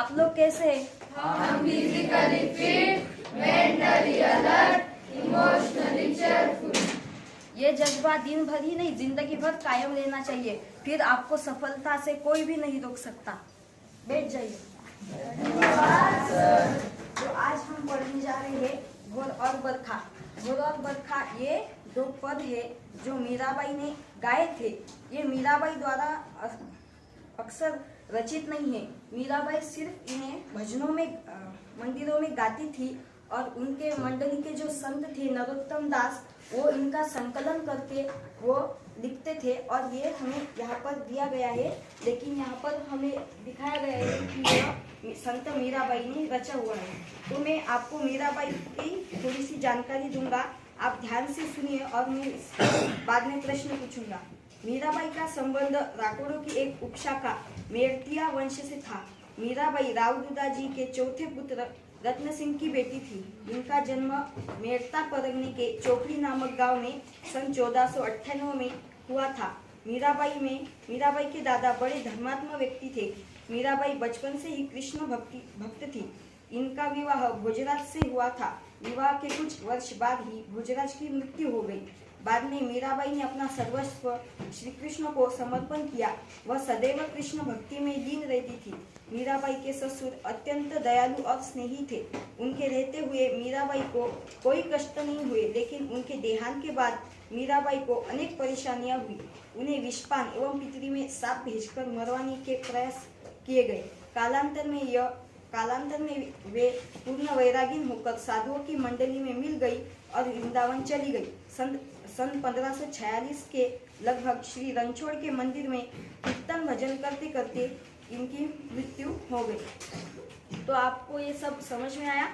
आप लोग कैसे हैं? हम physically fit, mentally alert, emotionally cheerful. ये जज्बा दिन भर ही नहीं जिंदगी भर कायम रहना चाहिए, फिर आपको सफलता से कोई भी नहीं रोक सकता। बैठ जाइए। तो आज हम पढ़ने जा रहे हैं घोर और बरखा। घोर और बरखा ये दो पद है जो मीराबाई ने गाए थे। ये मीराबाई द्वारा अक्सर रचित नहीं है। मीराबाई सिर्फ इन्हें भजनों में मंदिरों में गाती थी और उनके मंडली के जो संत थे नरोत्तम दास, वो इनका संकलन करके वो लिखते थे और ये हमें यहाँ पर दिया गया है। लेकिन यहाँ पर हमें दिखाया गया है कि यह संत मीराबाई ने रचा हुआ है। तो मैं आपको मीराबाई की थोड़ी सी जानकारी दूंगा, आप ध्यान से सुनिए और मैं बाद में प्रश्न पूछूंगा। मीराबाई का संबंध राठौड़ों की एक उपशाखा मेड़तिया वंश से था। मीराबाई राव दुदाजी के चौथे पुत्र रत्न सिंह की बेटी थी। इनका जन्म मेड़ता परगने के चोपड़ी नामक गांव में सन 1498 में हुआ था। मीराबाई के दादा बड़े धर्मात्मा व्यक्ति थे। मीराबाई बचपन से ही कृष्ण भक्त थी। इनका विवाह भोजराज से हुआ था। विवाह के कुछ वर्ष बाद ही भोजराज की मृत्यु हो गई। बाद में मीराबाई ने अपना सर्वस्व श्री कृष्ण को समर्पण किया। वह सदैव कृष्ण भक्ति में लीन रहती थी। मीराबाई के ससुर अत्यंत दयालु और स्नेही थे। उनके रहते हुए मीराबाई को कोई कष्ट नहीं हुए, लेकिन उनके देहांत के बाद मीराबाई को अनेक परेशानियां हुई। उन्हें विषपान एवं पितरी में सांप भेजकर मरवाने के प्रयास किए गए। कालांतर में वे पूर्ण वैरागीन होकर साधुओं की मंडली में मिल गई और वृंदावन चली गई। सन 1546 के लगभग श्री रणछोड़ के मंदिर में कीर्तन भजन करते करते इनकी मृत्यु हो गई। तो आपको ये सब समझ में आया?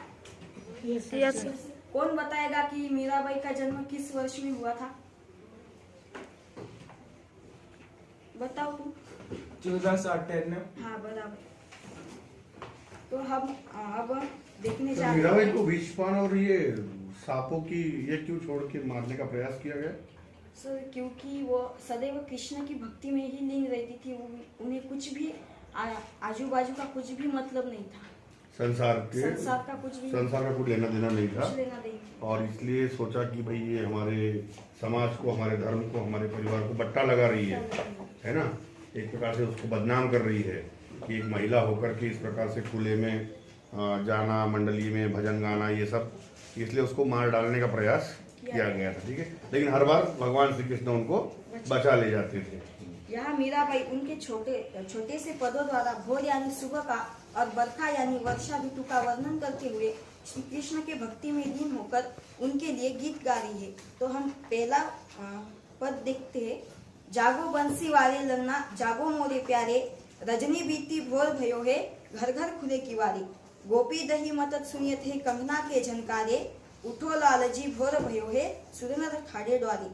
यस। कौन बताएगा कि मीराबाई का जन्म किस वर्ष में हुआ था? बताओ तुम। 1498। हाँ, बराबर। तो हम अब देखने जा रहे मीराबाई हैं। को विषपान और ये सांपों की ये क्यों छोड़ के मारने का प्रयास किया गया? सर, क्योंकि वो सदैव कृष्ण की भक्ति में ही लीन रहती थी। उन्हें कुछ भी आजू बाजू का कुछ भी मतलब नहीं था। संसार का कुछ लेना देना नहीं था। कुछ लेना देना। और इसलिए सोचा कि भाई ये हमारे समाज को, हमारे धर्म को, हमारे परिवार को बट्टा लगा रही है ना। एक प्रकार से उसको बदनाम कर रही है कि एक महिला होकर के इस प्रकार से खुले में जाना, मंडली में भजन गाना, ये सब, इसलिए उसको मार डालने का प्रयास किया गया था। ठीक है, लेकिन हर बार भगवान श्री कृष्ण उनको बचा ले जाते थे। यहाँ मीराबाई उनके छोटे से पदों द्वारा भोर यानी सुबह का और बरखा यानी वर्षा ऋतु का वर्णन करते हुए श्री कृष्ण के भक्ति में लीन होकर उनके लिए गीत गा रही है। तो हम पहला पद देखते हैं। जागो बंसी वाले लन्ना, जागो मोरे प्यारे, रजनी बीती भोर भयो है, घर घर खुले किवारे, गोपी दही मतत सुनियत है कंगना के झनकारे, उठो लालजी भोर भयो है, सुरनर ठाड़े द्वारे,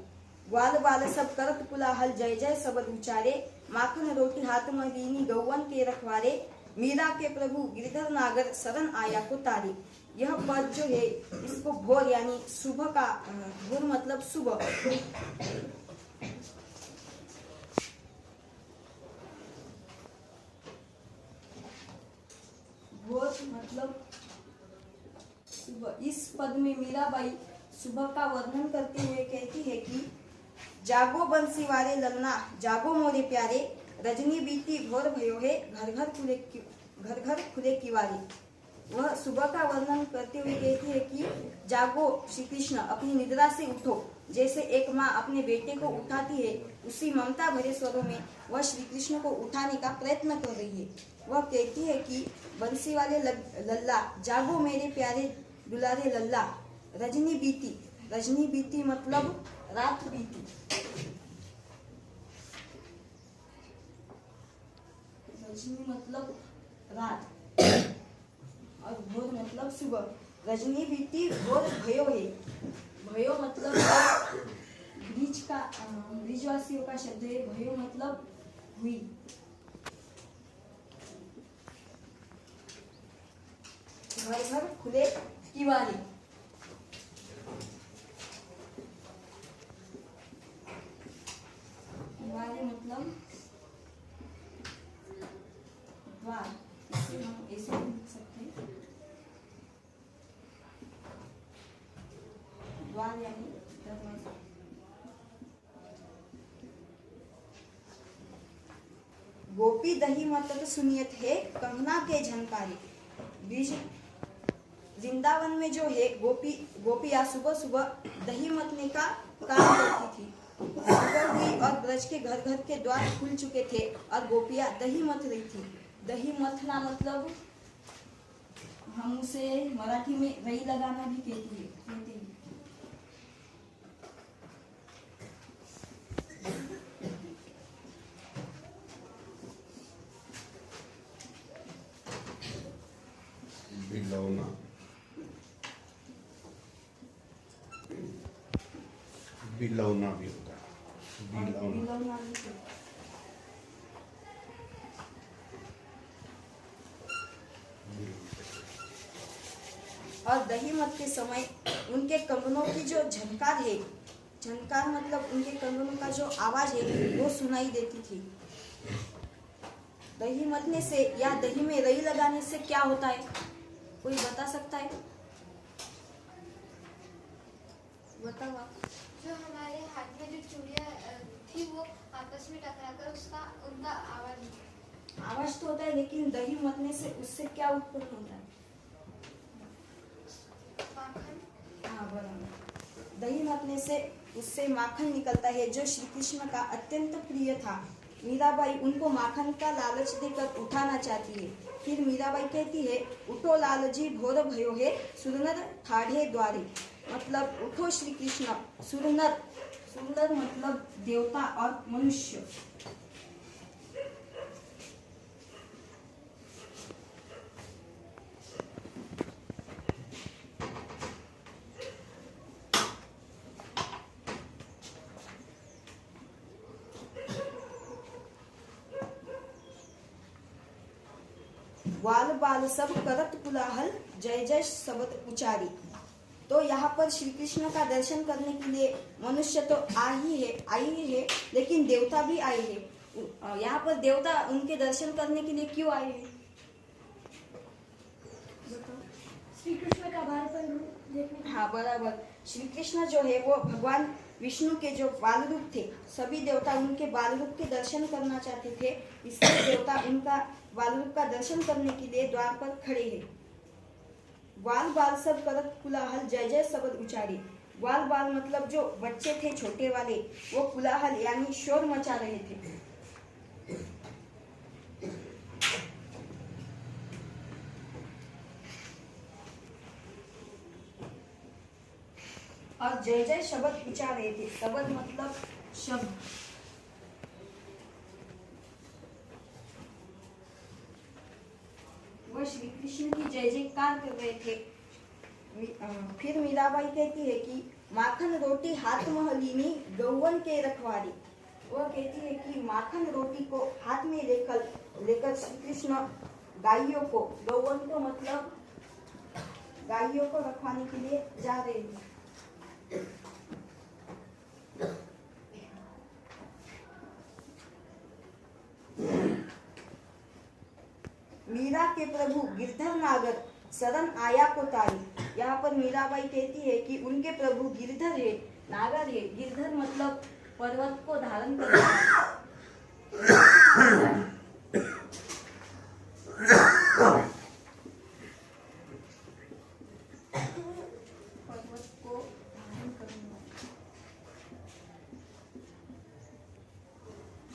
ग्वाल बाल सब करत कुलाहल, जय जय सबद उचारे, माखन रोटी हाथ में लीनी गौवन के रखवारे, मीरा के प्रभु गिरधर नागर शरण आया को तारे। यह पद जो है इसको भोर यानी सुबह का, भोर मतलब सुबह, भोर मतलब सुबह। इस पद में मीराबाई सुबह का वर्णन करते हुए कहती है कि जागो बंसी वाले ललना, जागो मोरे प्यारे, रजनी बीती भोर भयो है, घर घर खुले किवारे। वह सुबह का वर्णन करते हुए कहती है कि जागो श्री कृष्ण, अपनी निद्रा से उठो। जैसे एक माँ अपने बेटे को उठाती है, उसी ममता भरे स्वरों में वह श्री कृष्ण को उठाने का प्रयत्न कर रही है। वह कहती है कि बंसी वाले लल्ला, जागो मेरे प्यारे दुलारे लल्ला, रजनी बीती मतलब रात बीती, रजनी मतलब रात और भोर मतलब सुबह। रजनी बीती भोर भयो है। भयो मतलब ब्रिजवासियों का शब्द है। भयो मतलब हुई। घर घर खुले किवारे, किवारे मतलब द्वार। इसे हम ऐसे द्वार यानी दरवाजा। गोपी दही मतत सुनियत है कंगना के झनकारे। बीज वृंदावन में जो है गोपियाँ सुबह सुबह दही मतने का काम करती थी। सुबह हुई और ब्रज के घर घर के द्वार खुल चुके थे और गोपियाँ दही मथ रही थी। दही मथना मतलब हम उसे मराठी में रई लगाना भी कहते हैं। बिलौना, बिलौना भी होता है। बिलौना और दही मत के समय उनके कंगनों की जो झनकार है, झनकार मतलब उनके कंगनों का जो आवाज है वो सुनाई देती थी। दही मतने से या दही में रई लगाने से क्या होता है, कोई बता सकता है? बताओ आप। जो हमारे हाथ में जो चूड़ियाँ थी वो आपस में टकराकर उनका आवाज तो होता है, लेकिन दही मतने से उससे क्या उत्पन्न होता है? माखन। हाँ बराबर। दही मतने से उससे माखन निकलता है जो श्री कृष्ण का अत्यंत प्रिय था। मीराबाई उनको माखन का लालच देकर उठाना चाहती है। फिर मीराबाई कहती है, उठो लालजी भोर भयो है सुरनर ठाढ़े द्वारे। मतलब उठो श्री कृष्ण। सुरनर, सुरनर मतलब देवता और मनुष्य। ग्वाल बाल सब करत कुलाहल जय जय शब्द उचारी। तो यहाँ पर श्री कृष्ण का दर्शन करने के लिए मनुष्य तो आई है, लेकिन देवता भी आए हैं। यहाँ पर देवता उनके दर्शन करने के लिए क्यों आए हैं? श्री कृष्ण का बालपन देखने। हाँ बराबर। श्री कृष्ण जो है वो भगवान विष्णु के जो बाल रूप थे, सभी देवता उनके बाल रूप के दर्शन करना चाहते थे, इसलिए देवता उनका बाल रूप का दर्शन करने के लिए द्वार पर खड़े हैं। ग्वाल बाल सब करत कुलाहल जय जय शब्द उचारी। ग्वाल बाल मतलब जो बच्चे थे छोटे वाले, वो कुलाहल यानी शोर मचा रहे थे। और जय जय शब्द उचार रहे थे। शब्द मतलब शब्द। वह श्री कृष्ण की जय जयकार कर रहे थे। फिर मीराबाई कहती है कि माखन रोटी हाथ महलीनी गौवन के रखवारी। वह कहती है कि माखन रोटी को हाथ में लेकर श्री कृष्ण गायों को, गौवन को मतलब गायों को रखवाने के लिए जा रहे हैं। मीरा के प्रभु गिरधर नागर शरण आया को तारी। यहाँ पर मीराबाई कहती है कि उनके प्रभु गिरधर है, नागर है। गिरधर मतलब पर्वत को धारण करना। पर्वत को धारण करना।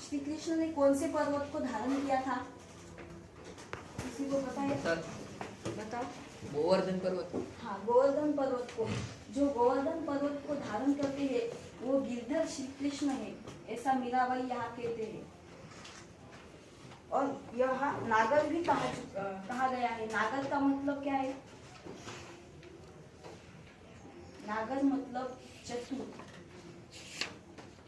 श्री कृष्ण ने कौन से पर्वत को धारण किया था? किसी को पता है? बताओ। गोवर्धन पर्वत। हाँ, गोवर्धन पर्वत को। जो गोवर्धन पर्वत को धारण करते हैं वो गिरधर श्री कृष्ण है, ऐसा मीराबाई यहाँ कहते हैं। और यहाँ नागर भी कहा गया है। नागर का मतलब क्या है? नागर मतलब चतुर।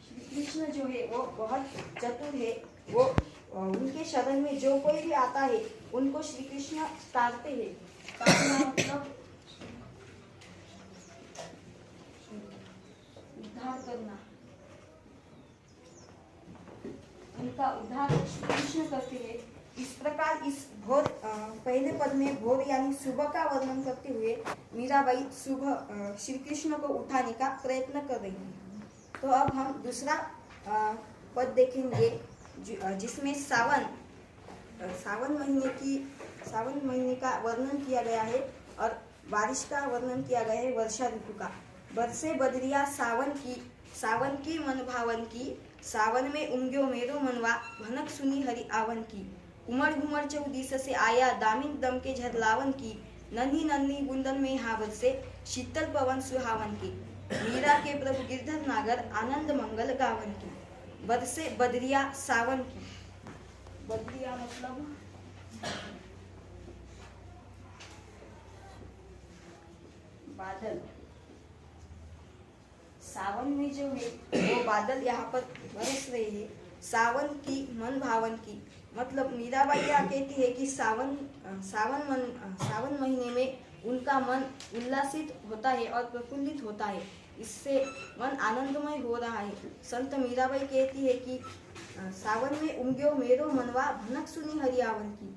श्री कृष्ण जो है वो बहुत चतुर है। वो उनके शरण में जो कोई भी आता है उनको श्री कृष्ण तारते हैं। तारना मतलब उद्धार करना। उनका उद्धार श्री कृष्ण करते हैं। इस प्रकार इस भोर पहले पद में भोर यानी सुबह का वर्णन करते हुए मीराबाई सुबह श्री कृष्ण को उठाने का प्रयत्न कर रही है। तो अब हम दूसरा पद देखेंगे जिसमें सावन महीने का वर्णन किया गया है और बारिश का वर्णन किया गया है, वर्षा ऋतु का। बरसे बदरिया सावन की मन भावन की, सावन में उमग्यो मेरो मनवा भनक सुनी हरि आवन की। उमड़ घुमड़ चौदीस से आया दामिन दम के झरलावन की, नन्ही नन्ही बूंदन में हावर से शीतल पवन सुहावन की। मीरा के प्रभु गिरधर नागर आनंद मंगल गावन की। बरसे बदरिया सावन की, बदरिया मतलब बादल। सावन में जो है वो बादल यहाँ पर बरस रहे हैं। सावन की मन भावन की मतलब मीराबाई यहाँ कहती है कि सावन महीने में उनका मन उल्लासित होता है और प्रफुल्लित होता है, इससे मन आनंदमय हो रहा है। संत मीराबाई कहती है कि सावन में उमग्यो मेरो मनवा भनक सुनी हरि आवन की।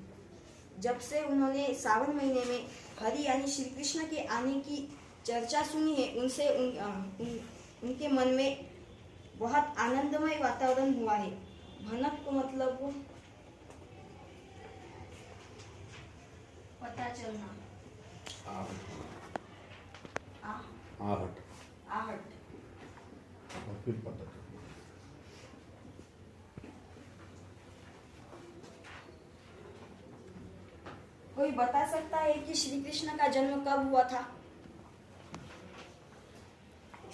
जब से उन्होंने सावन महीने में हरि यानी श्री कृष्ण के आने की चर्चा सुनी है, उनसे उनके मन में बहुत आनंदमय वातावरण हुआ है। भनक को मतलब पता चलना, आहट आहट। और फिर पता चला। कोई बता सकता है कि श्री कृष्ण का जन्म कब हुआ था?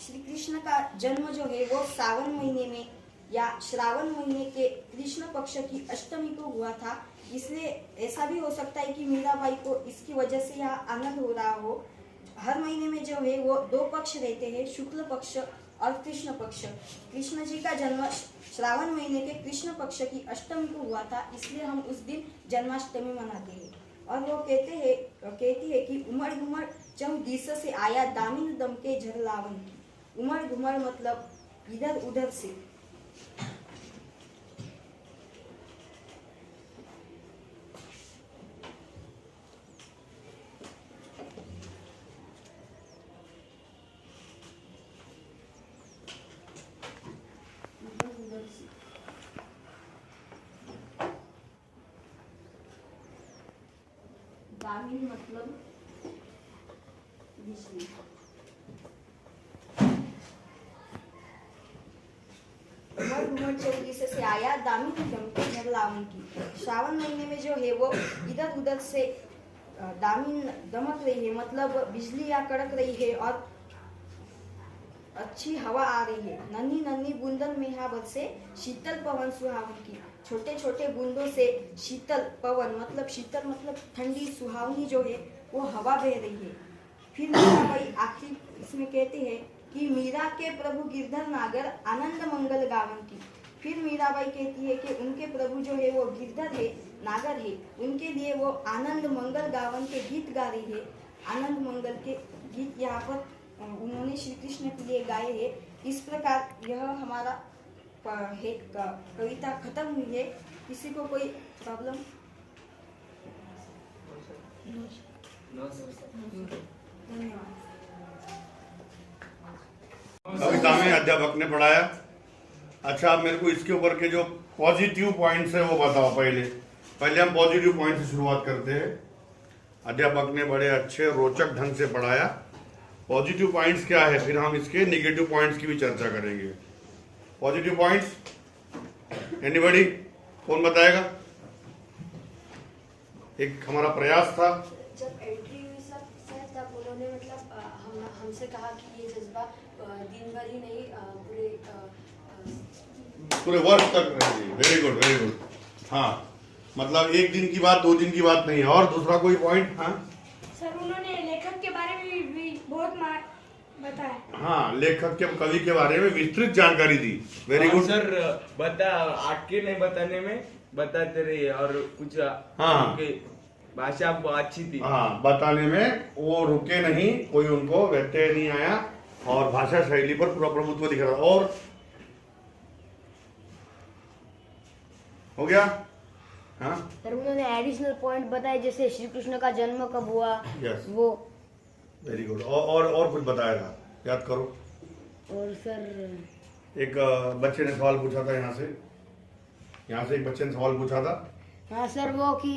श्री कृष्ण का जन्म जो है वो सावन महीने में या श्रावण महीने के कृष्ण पक्ष की अष्टमी को हुआ था। इसलिए ऐसा भी हो सकता है कि मीराबाई को इसकी वजह से यह आनंद हो रहा हो। हर महीने में जो है वो दो पक्ष रहते हैं, शुक्ल पक्ष और कृष्ण पक्ष। कृष्ण जी का जन्म श्रावण महीने के कृष्ण पक्ष की अष्टमी को हुआ था, इसलिए हम उस दिन जन्माष्टमी मनाते हैं। और वो कहती है कि उमड़ घुमड़ चौदीस से आया दामिन दम के झरलावन की। उमड़ घुमड़ मतलब इधर उधर से। दामिन मतलब बिजली। उमड़ चौदीस से आया दामिन दम के झरलावन की। श्रावण महीने में जो है वो इधर उधर से दामिन दमक रही है, मतलब बिजली या कड़क रही है और अच्छी हवा आ रही है। नन्ही नन्ही बूंदन में यहाँ से शीतल पवन सुहावन की। छोटे छोटे बूंदों से शीतल पवन मतलब शीतल मतलब ठंडी सुहावनी जो है वो हवा बह रही है। फिर मीराबाई आखिर इसमें कहते हैं कि मीरा के प्रभु गिरधर नागर आनंद मंगल गावन की। फिर मीराबाई कहती है कि उनके प्रभु जो है वो गिरधर है, नागर है, उनके लिए वो आनंद मंगल गावन के गीत गा रही है। आनंद मंगल के गीत यहाँ पर उन्होंने श्री कृष्ण के लिए गाए हैं। इस प्रकार यह हमारा कविता खत्म हुई है। किसी को कोई प्रॉब्लम? धन्यवाद। कविता में अध्यापक ने पढ़ाया। अच्छा, अब मेरे को इसके ऊपर के जो पॉजिटिव पॉइंट्स है वो बताओ। पहले हम पॉजिटिव पॉइंट से शुरुआत करते हैं। अध्यापक ने बड़े अच्छे रोचक ढंग से पढ़ाया। पॉजिटिव पॉइंट्स क्या है, फिर हम इसके नेगेटिव पॉइंट्स की भी चर्चा करेंगे। पॉजिटिव पॉइंट्स एनीबॉडी, कौन बताएगा? एक हमारा प्रयास था। जब एंट्री हुई सर तब उन्होंने मतलब हमसे कहा कि ये जज्बा दिन भर ही नहीं पूरे वर्ष तक रहेगी। Very good, very good. हाँ, मतलब एक दिन की बात, 2 दिन की बात नहीं है। और दूसरा कोई पॉइंट? हाँ सर, उन्होंने लेखक के बारे में भी बहुत बताया। हाँ, लेखक के, कवि के बारे में विस्तृत जानकारी दी। Very good sir. बता आके नहीं बताने में बताते रहिए और कुछ हाँ भाषा अच्छी थी। हाँ, बताने में वो रुके नहीं, कोई उनको व्यत्यय नहीं आया और भाषा शैली पर पूरा प्रभुत्व दिख रहा। और हो गया? हाँ सर उन्होंने एडिशनल पॉइंट बताए जैसे श्री कृष्ण का जन्म कब हुआ। यस, वो वेरी गुड। और कुछ बताया था, याद करो। और सर एक बच्चे ने सवाल पूछा था, यहाँ से एक बच्चे ने सवाल पूछा था। हाँ सर, वो कि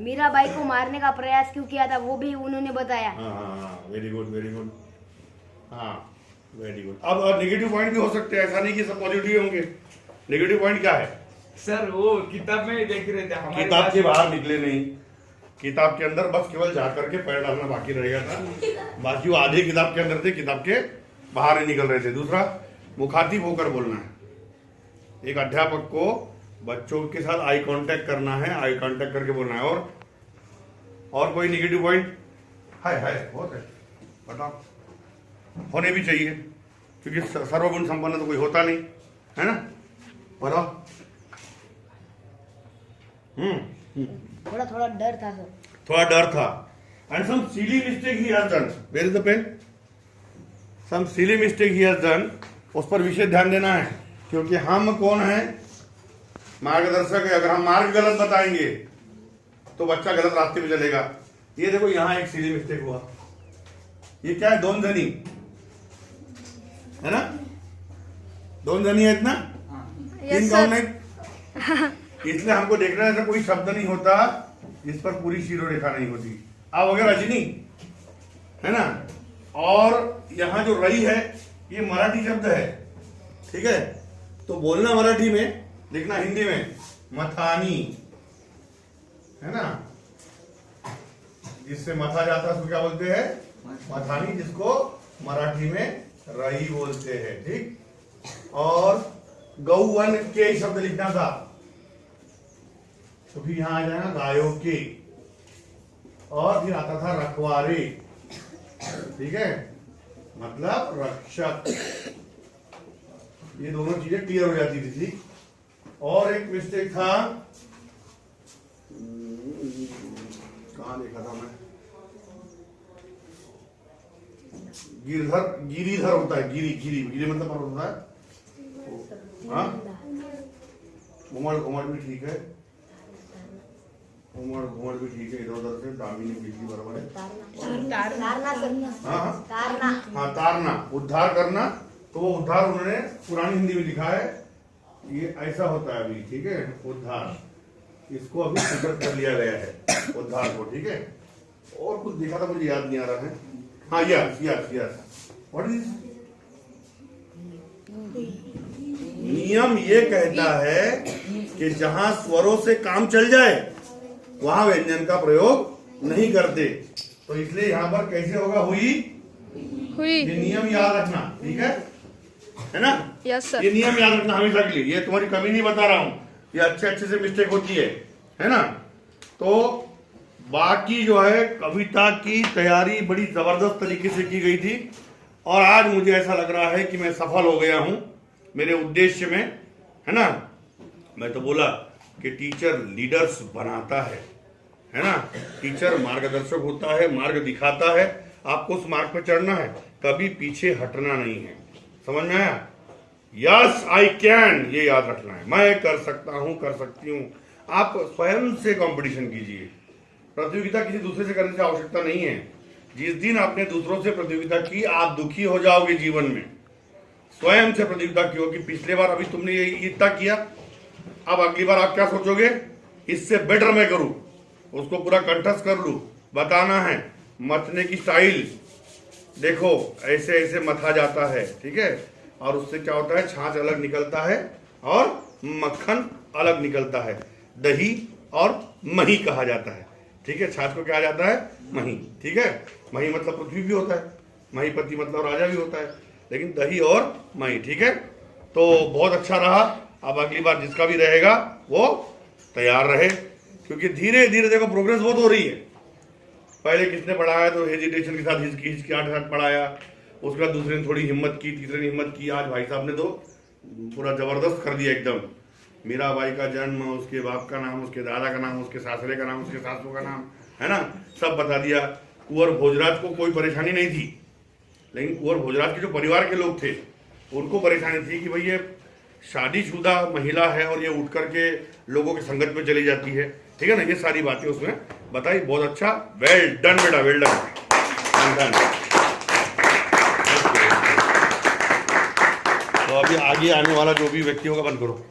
मीराबाई को मारने का प्रयास क्यों किया था वो भी उन्होंने बताया। हाँ, वेरी गुड, वेरी गुड। हाँ, वेरी गुड। अब नेगेटिव पॉइंट भी हो सकते हैं, ऐसा नहीं कि सब पॉजिटिव होंगे। नेगेटिव पॉइंट क्या है? सर वो किताब में देख रहे थे, हमारे किताब पास के बाहर निकले नहीं, किताब के अंदर बस केवल जा करके पैर डालना बाकी रह गया था, बाकी वो आधे किताब के अंदर थे, किताब के बाहर ही निकल रहे थे। दूसरा, मुखातिब होकर बोलना है। एक अध्यापक को बच्चों के साथ आई कांटेक्ट करना है, आई कांटेक्ट करके बोलना है। और कोई नेगेटिव पॉइंट है? बहुत है, बताओ। होने भी चाहिए, क्योंकि सर्वगुण संपन्न तो कोई होता नहीं है ना। बताओ। थोड़ा थोड़ा डर था सर। थोड़ा डर था। And some silly mistake he has done. Where is the pen? Some silly mistake he has done. उस पर विशेष ध्यान देना है, क्योंकि हम कौन है? मार्गदर्शक है। अगर हम मार्ग गलत बताएंगे तो बच्चा गलत रास्ते पे चलेगा। ये देखो, यहाँ एक सिली मिस्टेक हुआ। ये क्या है? दोन धनी है ना, दोन धनी है इतना, तीन कौन नहीं। इसलिए हमको देखना है, ऐसा कोई शब्द नहीं होता जिस पर पूरी शिरोरेखा नहीं होती। अब अगर रजनी है ना, और यहाँ जो रई है ये मराठी शब्द है, ठीक है, तो बोलना मराठी में, लिखना हिंदी में मथानी, है ना। जिससे मथा जाता है उसको क्या बोलते हैं? मथानी, जिसको मराठी में रई बोलते हैं, ठीक। और गौवन के शब्द लिखना था, तो फिर यहां आ जाएगा गायों के, और फिर आता था रखवारे, ठीक है, मतलब रक्षक। ये दोनों चीजें क्लियर हो जाती थी। और एक मिस्टेक था, कहां देखा था मैं? गिरिधर होता है, गिरी मतलब पर्वत होता है। हाँ, उमड़ भी ठीक है, उमड़ भी ठीक है। इधर उधर से दामिनी बिजली बराबर है। हाँ, तारना, उद्धार करना। तो वो उद्धार उन्होंने पुरानी हिंदी में लिखा है, ये ऐसा होता है अभी, ठीक है, उद्धार। इसको अभी स्वीकृत कर लिया गया है, उद्धार को, ठीक है। और कुछ देखा था, मुझे याद नहीं आ रहा है। हाँ, यस। What is? नियम ये कहता है कि जहां स्वरों से काम चल जाए वहां व्यंजन का प्रयोग नहीं करते। तो इसलिए यहां पर कैसे होगा? हुई। ये नियम याद रखना, ठीक है ना? Yes sir. ये नियम याद रखना हमेशा के लिए। ये तुम्हारी कमी नहीं बता रहा हूं, ये अच्छे से मिस्टेक होती है ना। तो बाकी जो है, कविता की तैयारी बड़ी जबरदस्त तरीके से की गई थी, और आज मुझे ऐसा लग रहा है कि मैं सफल हो गया हूं मेरे उद्देश्य में, है ना। मैं तो बोला कि टीचर लीडर्स बनाता है ना। टीचर मार्गदर्शक होता है, मार्ग दिखाता है, आपको उस मार्ग पर चढ़ना है, कभी पीछे हटना नहीं है। समझ में आया? यस आई कैन, ये याद रखना है। मैं कर सकता हूं, कर सकती हूं। आप स्वयं से कंपटीशन कीजिए, प्रतियोगिता किसी दूसरे से करने की आवश्यकता नहीं है। जिस दिन आपने दूसरों से प्रतियोगिता की, आप दुखी हो जाओगे जीवन में। स्वयं से प्रतियोगिता की होगी। पिछले बार अभी तुमने ये इतना किया, अब अगली बार आप क्या सोचोगे? इससे बेटर मैं करूं, उसको पूरा कंठस्थ कर लूं। बताना है, मथने की स्टाइल देखो, ऐसे ऐसे मथा जाता है, ठीक है। और उससे क्या होता है? छाछ अलग निकलता है और मक्खन अलग निकलता है। दही और मही कहा जाता है, ठीक है। छाछ को क्या जाता है? मही, ठीक है। मही मतलब पृथ्वी भी होता है, महीपति मतलब राजा भी होता है, लेकिन दही और मही, ठीक है। तो बहुत अच्छा रहा। अब अगली बार जिसका भी रहेगा वो तैयार रहे, क्योंकि धीरे धीरे देखो प्रोग्रेस बहुत हो रही है। पहले किसने पढ़ाया तो हेजिटेशन के साथ, हिचकिचाहट के साथ पढ़ाया, उसके बाद दूसरे ने थोड़ी हिम्मत की, तीसरे ने हिम्मत की, आज भाई साहब ने तो पूरा जबरदस्त कर दिया एकदम। मीराबाई का जन्म, उसके बाप का नाम, उसके दादा का नाम, उसके सासरे का नाम, उसके सासू का नाम, है ना, सब बता दिया। कुंवर भोजराज को कोई परेशानी नहीं थी, लेकिन कुंवर भोजराज के जो परिवार के लोग थे उनको परेशानी थी कि भाई ये शादीशुदा महिला है और ये उठ करके लोगों की संगत में चली जाती है, ठीक है ना, ये सारी बातें उसमें बताई। बहुत अच्छा, वेल डन बेटा, वेल डन। तो अभी आगे आने वाला जो भी व्यक्ति होगा बंद करो।